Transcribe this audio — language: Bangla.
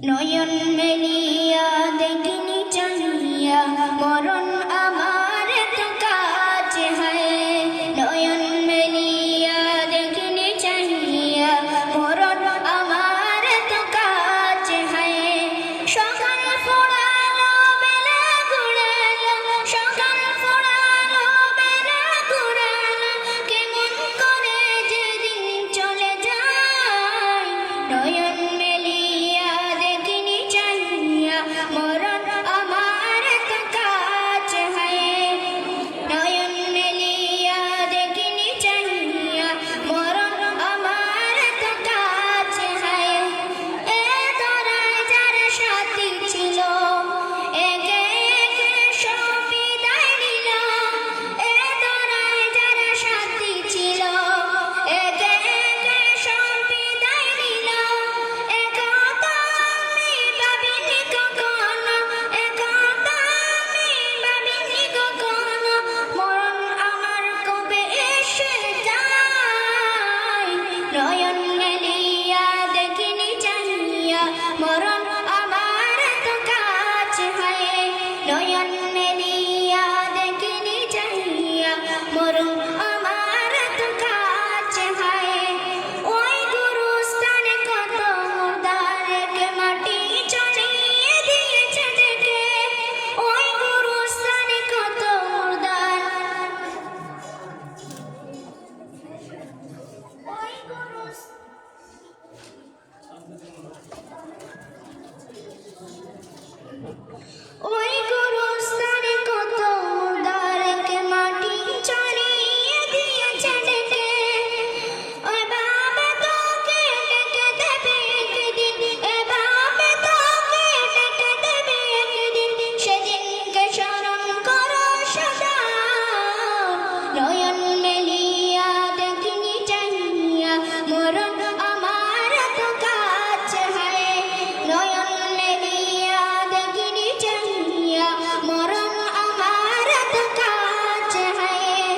নয়ন মেলিয়া দেখিনি চাহিয়া মরণ আমার তো কাছে হয়। নয়ন মেলিয়া দেখিনি চাহিয়া মরণ আমার তো কাছে হয়। সকাল ফোড়ালো বেলা ঘুরালো, সকাল ফোড়ালো বেলা ঘুরালো, কেমন করে যেদিন চলে যায়। নয়ন মেলিয়া দেখিনি চাহিয়া মরণ আমার তো কাছে হয়। নয়ন মেলিয়া দেখিনি চাহিয়া মরণ আমার তো কাছে হয়। এ ধরায় যারা সাথী ছিল একে একে সব বিদায় নিল। এ ধরায় যারা সাথী ছিল একে একে সব বিদায় নিল। একথা আমি ভাবিনি কখনো, একথা আমি ভাবিনি কখনো, মরণ আমার কবে এসে যায়। নয়ন মেলিয়া দেখিনি চাহিয়া মরণ আমার তো কাছে হয়। নয়ন মেলিয়া দেখিনি চাহিয়া মরণ আমার তো কাছে হয়। ওই গুরুস্থানে কত মুর্দারকে মাটি চড়িয়ে দিয়েছে ডেকে। ওই গুরুস্থানে কত মুর্দার, ওই ওই গুরুস্থানে কত মুর্দারকে মাটি চড়িয়ে দিয়েছে ডেকে। ওই ভাবে তোকে ডেকে দেবে একদিন, এভাবে তোকে ডেকে দেবে একদিন, সেদিনকে স্মরণ করো সদা। নয়ন মেলিয়া দেখিনি চাহিয়া মরণ আমার তো কাছে হয়। নয়ন মেলিয়া দেখিনি চাহিয়া মরণ আমার তো কাছে হয়।